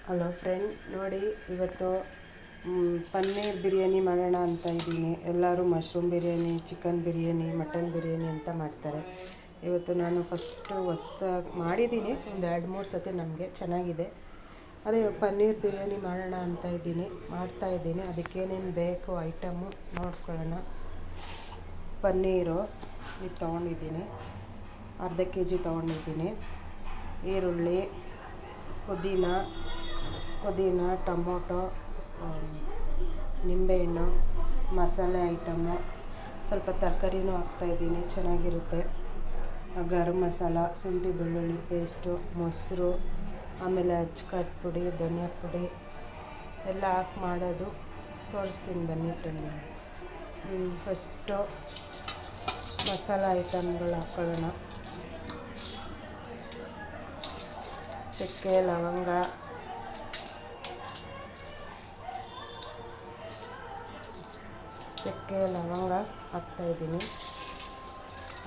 Hello friend, ನೋಡಿ ಇವತ್ತು ಪನ್ನೀರ್ ಬಿರಿಯಾನಿ ಮಾಡೋಣ ಅಂತ ಇದ್ದೀನಿ. ಎಲ್ಲರೂ mushroom biryani, chicken biryani, mutton biryani ಅಂತ ಮಾಡ್ತಾರೆ. ಇವತ್ತು ನಾನು ಫಸ್ಟು ಹೊಸ್ದಾಗಿ ಮಾಡಿದ್ದೀನಿ, ಒಂದು 2-3 ಸತಿ ನಮಗೆ ಚೆನ್ನಾಗಿದೆ. ಅದೇ ಪನ್ನೀರ್ ಬಿರಿಯಾನಿ ಮಾಡೋಣ ಅಂತ ಮಾಡ್ತಾಯಿದ್ದೀನಿ. ಅದಕ್ಕೇನೇನು ಬೇಕು ಐಟಮು ನೋಡ್ಕೊಳ್ಳೋಣ. ಪನ್ನೀರು ಇದು ತೊಗೊಂಡಿದ್ದೀನಿ, ಅರ್ಧ kg ತೊಗೊಂಡಿದ್ದೀನಿ. ಈರುಳ್ಳಿ, ಪುದೀನ, ಟೊಮೊಟೊ, ನಿಂಬೆಹಣ್ಣು, ಮಸಾಲೆ ಐಟಮು, ಸ್ವಲ್ಪ ತರಕಾರಿನೂ ಹಾಕ್ತಾಯಿದ್ದೀನಿ, ಚೆನ್ನಾಗಿರುತ್ತೆ. ಗರಂ ಮಸಾಲ, ಶುಂಠಿ ಬೆಳ್ಳುಳ್ಳಿ ಪೇಸ್ಟು, ಮೊಸರು, ಆಮೇಲೆ ಅಚ್ಕಾರದ ಪುಡಿ, ಧನಿಯಾ ಪುಡಿ ಎಲ್ಲ ಹಾಕಿ ಮಾಡೋದು ತೋರಿಸ್ತೀನಿ ಬನ್ನಿ ಫ್ರೆಂಡ್. ಫಸ್ಟು ಮಸಾಲ ಐಟಮ್ಗಳು ಹಾಕ್ಕೊಳ್ಳೋಣ. ಚಕ್ಕೆ, ಲವಂಗ, ಹಾಕ್ತಾಯಿದ್ದೀನಿ.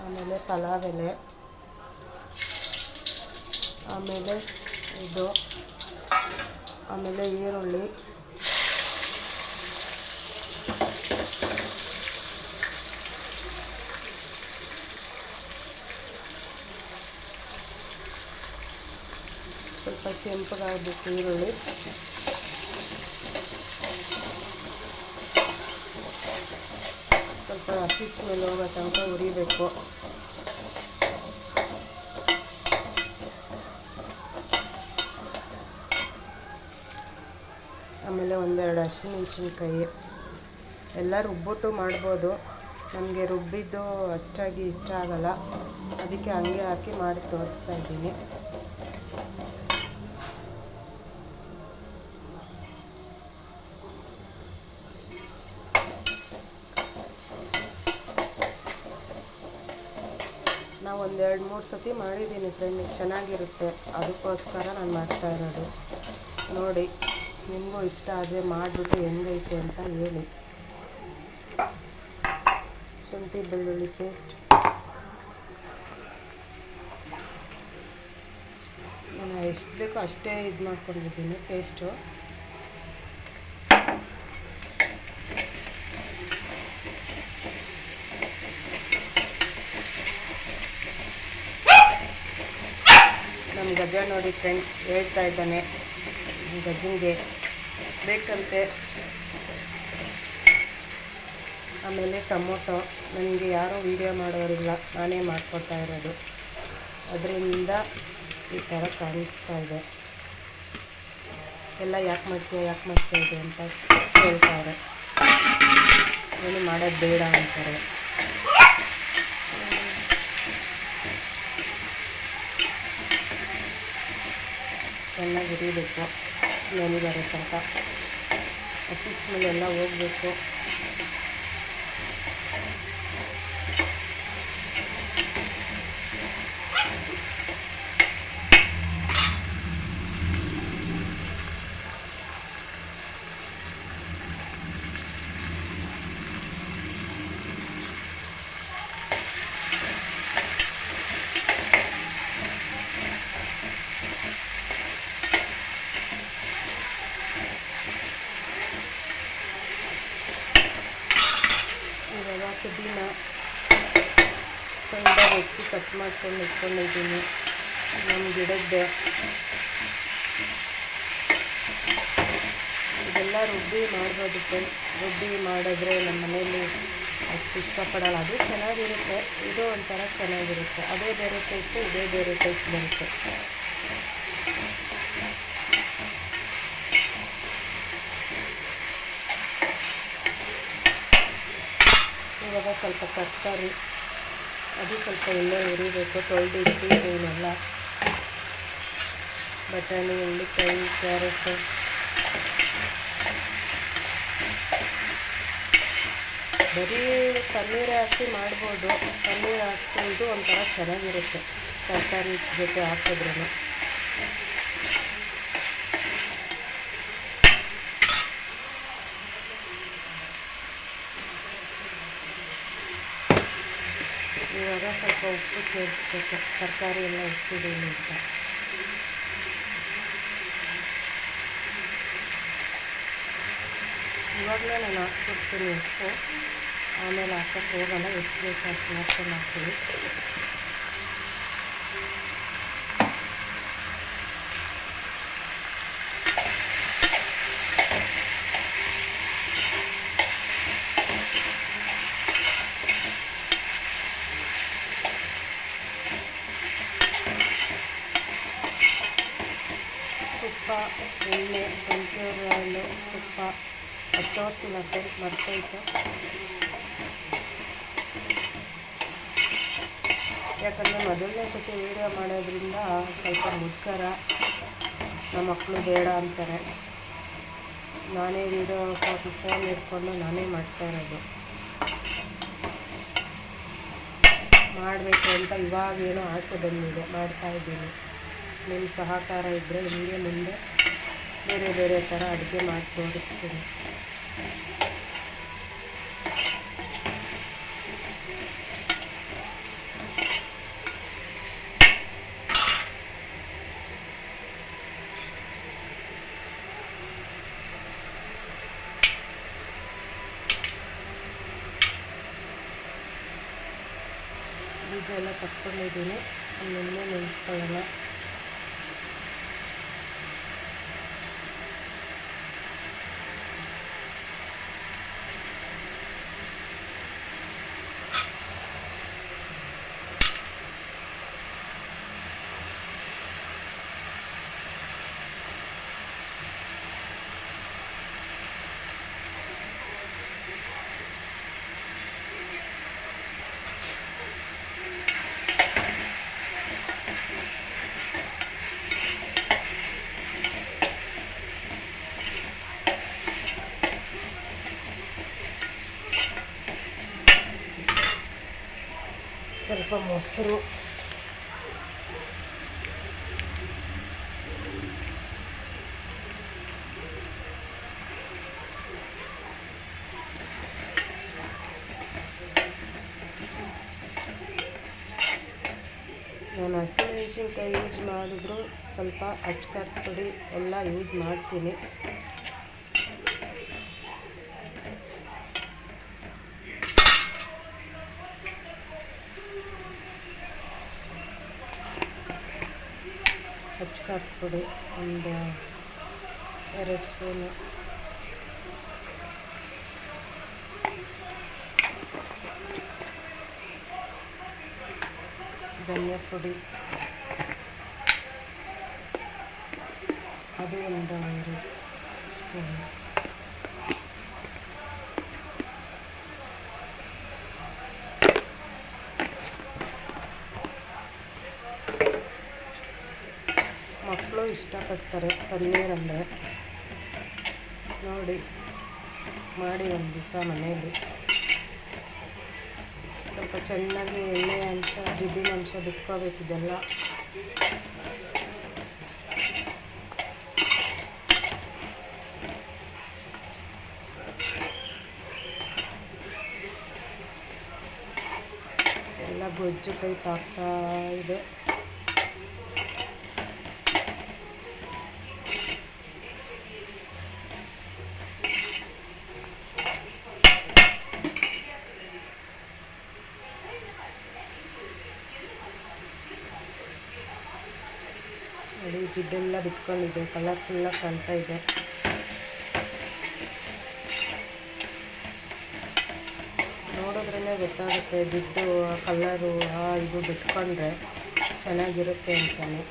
ಆಮೇಲೆ ಪಲಾವ್ ಎಲೆ, ಆಮೇಲೆ ಈರುಳ್ಳಿ, ಸ್ವಲ್ಪ ಕೆಂಪಗಾಗಬೇಕು ಈರುಳ್ಳಿ. ಸ್ವಲ್ಪ ಹಸಿ ಸ್ಮೆಲ್ ಹೋಗೋ ತನಕ ಹುರಿಬೇಕು. ಆಮೇಲೆ 1-2 ಹಸಿಮೆಣ್ಸಿನ್ಕಾಯಿ. ಎಲ್ಲ ರುಬ್ಬಿಟ್ಟು ಮಾಡ್ಬೋದು, ನನಗೆ ರುಬ್ಬಿದ್ದು ಅಷ್ಟಾಗಿ ಇಷ್ಟ ಆಗಲ್ಲ, ಅದಕ್ಕೆ ಹಂಗೆ ಹಾಕಿ ಮಾಡಿ ತೋರಿಸ್ತಾ ಇದ್ದೀನಿ. ನಾವು 1-2-3 ಸತಿ ಮಾಡಿದ್ದೀನಿ ಫ್ರೆಂಡ್, ಚೆನ್ನಾಗಿರುತ್ತೆ. ಅದಕ್ಕೋಸ್ಕರ ನಾನು ಮಾಡ್ತಾ ಇರೋದು. ನೋಡಿ, ನಿಮಗೂ ಇಷ್ಟ ಆದರೆ ಮಾಡಿಬಿಟ್ಟು ಹೆಂಗೈತೆ ಅಂತ ಹೇಳಿ. ಶುಂಠಿ ಬೆಳ್ಳುಳ್ಳಿ ಪೇಸ್ಟ್ ನಾನು ಎಷ್ಟು ಬೇಕೋ ಅಷ್ಟೇ ಇದು ಮಾಡ್ಕೊಂಡಿದ್ದೀನಿ ಪೇಸ್ಟು. ನಮ್ಮ ಗಜ ನೋಡಿ ಫ್ರೆಂಡ್ ಹೇಳ್ತಾ ಇದ್ದಾನೆ, ಗಜ್ಜನಿಗೆ ಬೇಕಂತೆ. ಆಮೇಲೆ ಟೊಮೊಟೊ, ನನಗೆ ಯಾರೂ ವೀಡಿಯೋ ಮಾಡೋರಿಲ್ಲ, ನಾನೇ ಮಾಡ್ಕೊತಾ ಇರೋದು, ಅದರಿಂದ ಈ ಥರ ಕಾಣಿಸ್ತಾ ಇದೆ. ಎಲ್ಲ ಯಾಕೆ ಮಾಡ್ತಾ ಇದೆ ಅಂತ ಹೇಳ್ತಾರೆ, ಏನು ಮಾಡೋದು ಬೇಡ ಅಂತಾರೆ. ಚೆನ್ನಾಗಿ ಹುರಿಬೇಕು, ನೆನೆ ಬರೋ ತನಕ ಹಸಿ ಸ್ಮೆಲ್ ಎಲ್ಲ ಹೋಗಬೇಕು. ಇವಾಗ ಪುದೀನ ಸಣ್ಣದಾಗಿ ಹೆಚ್ಚಿ ಕಟ್ ಮಾಡ್ಕೊಂಡು ಇಟ್ಕೊಂಡಿದ್ದೀನಿ. ನಮ್ಮ ಗಿಡದ್ದೆ ಇದೆಲ್ಲ ರುಬ್ಬಿ ಮಾಡ್ಬೋದು ಫ್ರೆಂಡ್. ರುಬ್ಬಿ ಮಾಡಿದ್ರೆ ನಮ್ಮ ಮನೆಯಲ್ಲಿ ಅಷ್ಟು ಇಷ್ಟಪಡೋಲ್ಲ, ಅದು ಚೆನ್ನಾಗಿರುತ್ತೆ. ಇದು ಒಂಥರ ಚೆನ್ನಾಗಿರುತ್ತೆ, ಅದೇ ಬೇರೆ ಟೇಸ್ಟು, ಇದೇ ಬೇರೆ ಟೇಸ್ಟ್ ಬರುತ್ತೆ. ಇವಾಗ ಸ್ವಲ್ಪ ತರಕಾರಿ, ಅದು ಸ್ವಲ್ಪ ಎಣ್ಣೆ ಹುರಿಬೇಕು. ತೊಳೆದಿಟ್ಟು ಇವನ್ನೆಲ್ಲ ಬಟಾಣಿ, ಹುಳ್ಳಿಕಾಯಿ, ಕ್ಯಾರೆಟು, ಬರೀ ಪನ್ನೀರ್ ಹಾಕಿ ಮಾಡ್ಬೋದು. ಪನ್ನೀರ್ ಹಾಕ್ಕೊಂಡು ಒಂಥರ ಚೆನ್ನಾಗಿರುತ್ತೆ ತರಕಾರಿ ಜೊತೆ ಹಾಕಿದ್ರೂ. ಇವಾಗ ಸ್ವಲ್ಪ ಉಪ್ಪು ಸೇರಿಸ್ಬೇಕು, ತರಕಾರಿ ಎಲ್ಲ ಉಪ್ಪಿದೆ ಅಂತ. ಇವಾಗಲೇ ನಾನು ಹಾಕ್ಬಿಡ್ತೀನಿ ಉಪ್ಪು, ಆಮೇಲೆ ಹಾಕೋಕ್ಕೆ ಹೋಗೋಲ್ಲ. ಎಷ್ಟು ಬೇಕು ಅಷ್ಟು ನೋಡ್ಕೊಂಡು ಹಾಕ್ತೀನಿ. ತುಪ್ಪ, ಎಣ್ಣೆ, ಸನ್ಫ್ಲವರ್ ಆಯಿಲು, ತುಪ್ಪ ಅದು ತೋರಿಸಿಲ್ಲ ಫ್ರೆಂಡ್ಸ್, ಮರ್ತೋಯ್ತು. ಯಾಕಂದರೆ ಮೊದಲನೇ ಸತಿ ವೀಡಿಯೋ ಮಾಡೋದ್ರಿಂದ ಸ್ವಲ್ಪ ಮುಜುಗರ, ನಮ್ಮ ಮಕ್ಕಳು ಬೇಡ ಅಂತಾರೆ. ನಾನೇ ವೀಡಿಯೋ ಫೋನ್ ಇಟ್ಕೊಂಡು ನಾನೇ ಮಾಡ್ತಾ ಇರೋದು. ಮಾಡಬೇಕು ಅಂತ ಇವಾಗೇನೋ ಆಸೆ ಬಂದಿದೆ, ಮಾಡ್ತಾಯಿದ್ದೀನಿ. ನಿಮ್ಮ ಸಹಕಾರ ಇದ್ದರೆ ಹಿಂಗೆ ಮುಂದೆ ಬೇರೆ ಬೇರೆ ಥರ ಅಡುಗೆ ಮಾಡಿ ತೋರಿಸ್ತೀನಿ. ಬೀಜ ಎಲ್ಲ ತಕ್ಕೊಂಡಿದ್ದೀನಿ, ಎಣ್ಣೆ ನೆನೆಸ್ಕೊಳ್ಳೋಣ. ಸ್ವಲ್ಪ ಮೊಸರು, ನಾನು ಹಸಿಮೆಣಸಿನ್ಕಾಯಿ ಯೂಸ್ ಮಾಡಿದ್ರು ಸ್ವಲ್ಪ ಅಚ್ಕಾರದ ಪುಡಿ ಎಲ್ಲ ಯೂಸ್ ಮಾಡ್ತೀನಿ. ಅಚ್ಕಾರದ ಪುಡಿ ಒಂದು 2 ಸ್ಪೂನು, ಧನಿಯಾ ಪುಡಿ ಅದು ಒಂದು 2 ಸ್ಪೂನು, ಮಕ್ಕಳು ಇಷ್ಟಪಡ್ತಾರೆ ಪನ್ನೀರ್ ಅಂದರೆ. ನೋಡಿ ಮಾಡಿ ಒಂದು ದಿವಸ ಮನೆಯಲ್ಲಿ. ಸ್ವಲ್ಪ ಚೆನ್ನಾಗಿ ಎಣ್ಣೆ ಅಂಶ, ಜಿಡ್ಡಿನ ಅಂಶ ಬಿಟ್ಕೋಬೇಕಿದೆಲ್ಲ. ಎಲ್ಲ ಗೊಜ್ಜು ಟೈಪ್ ಆಗ್ತಾ ಇದೆ. ನೋಡಿ ಜಿಡ್ಡೆಲ್ಲ ಬಿಟ್ಕೊಂಡಿದೆ, ಕಲರ್ಫುಲ್ಲಾಗಿ ಕಾಣ್ತಾ ಇದೆ. ನೋಡಿದ್ರೇ ಗೊತ್ತಾಗುತ್ತೆ ಜಿಡ್ಡು ಕಲ್ಲರು ಇದು ಬಿಟ್ಕೊಂಡ್ರೆ ಚೆನ್ನಾಗಿರುತ್ತೆ ಅಂತಲೇ.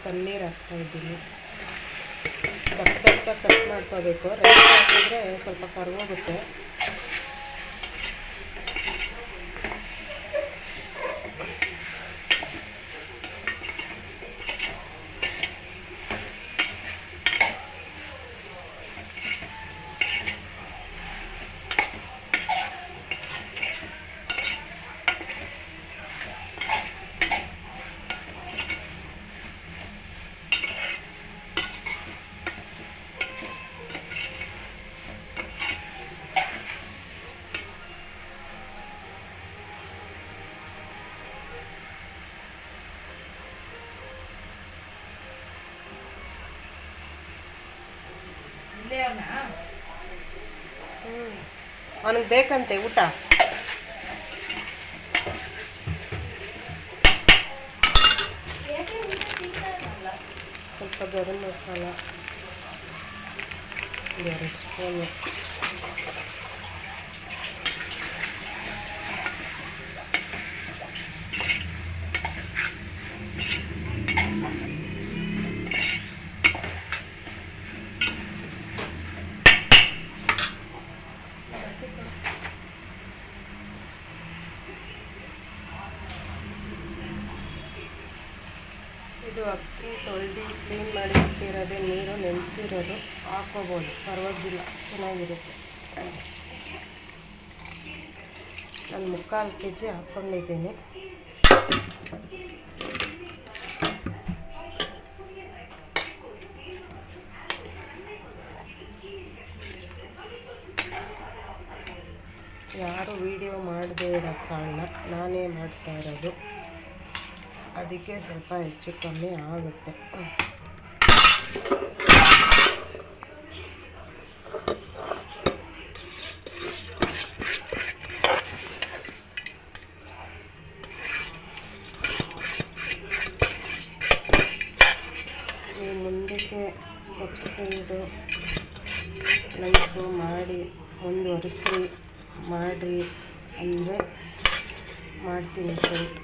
ಪನ್ನೀರ್ ಹಾಕ್ತಾಯಿದ್ದೀನಿ. ದಪ್ಪ ಕಟ್ ಮಾಡ್ಕೋಬೇಕು, ರೈಸ್ ಹಾಕಿದ್ರೆ ಸ್ವಲ್ಪ ಕರ್ಗೋಗುತ್ತೆ. ಅವನಿಗೆ ಬೇಕಂತೆ ಊಟ. ಸ್ವಲ್ಪ ಗರಂ ಮಸಾಲ 2 ಸ್ಪೂನು. ಇದು ಅಕ್ಕಿ ತೊಳೆದು ಕ್ಲೀನ್ ಮಾಡಿ ಇಟ್ಟಿರೋದೇ, ನೀರು ನೆನೆಸಿರೋದು ಹಾಕ್ಕೋಬೋದು, ಪರವಾಗಿಲ್ಲ, ಚೆನ್ನಾಗಿರುತ್ತೆ. ನಾನು 3/4 kg ಹಾಕ್ಕೊಂಡಿದ್ದೀನಿ. ಯಾರು ವಿಡಿಯೋ ಮಾಡದೇ ಇರೋ ಕಾರಣ ನಾನೇ ಮಾಡ್ತಾ ಇರೋದು, ಅದಕ್ಕೆ ಸ್ವಲ್ಪ ಹೆಚ್ಚು ಕಮ್ಮಿ ಆಗುತ್ತೆ. ಈ ಮುಂದಕ್ಕೆ ಸಬ್ಸ್ಕ್ರೈಬು ಲೈಕು ಮಾಡಿ ಮುಂದುವರಿಸಿ ಮಾಡಿರಿ ಅಂದರೆ ಮಾಡ್ತೀನಿ ಫ್ರೆಂಡ್.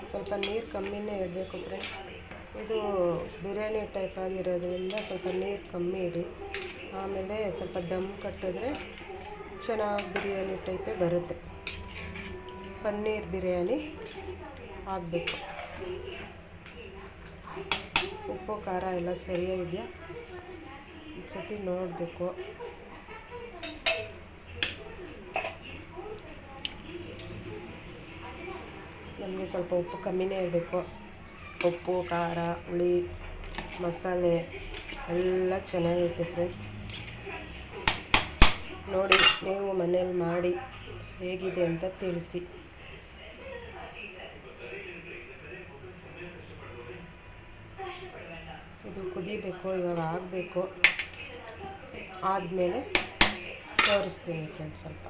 ಸ್ವಲ್ಪ ನೀರು ಕಮ್ಮಿನೇ ಇಡಬೇಕು ಫ್ರೆಂಡ್. ಇದು ಬಿರಿಯಾನಿ ಟೈಪ್ ಆಗಿರೋದ್ರಿಂದ ಸ್ವಲ್ಪ ನೀರು ಕಮ್ಮಿ ಇಡಿ. ಆಮೇಲೆ ಸ್ವಲ್ಪ ದಮ್ ಕಟ್ಟಿದ್ರೆ ಚೆನ್ನಾಗಿ ಬಿರಿಯಾನಿ ಟೈಪೇ ಬರುತ್ತೆ. ಪನ್ನೀರ್ ಬಿರಿಯಾನಿ ಆಗಬೇಕು. ಉಪ್ಪು ಖಾರ ಎಲ್ಲ ಸರಿಯಾಗಿದೆಯಾ ಒಂದು ಸತಿ ನೋಡಬೇಕು. ನಮಗೆ ಸ್ವಲ್ಪ ಉಪ್ಪು ಕಮ್ಮಿನೇ ಇರಬೇಕು. ಉಪ್ಪು ಖಾರ ಹುಳಿ ಮಸಾಲೆ ಎಲ್ಲ ಚೆನ್ನಾಗೈತೆ ಫ್ರೆಂಡ್. ನೋಡಿ, ನೀವು ಮನೇಲಿ ಮಾಡಿ ಹೇಗಿದೆ ಅಂತ ತಿಳಿಸಿ. ಇದು ಕುದಿಬೇಕು, ಇವಾಗ ಆಗಬೇಕು. ಆದಮೇಲೆ ತೋರಿಸ್ತೀನಿ ಫ್ರೆಂಡ್ ಸ್ವಲ್ಪ.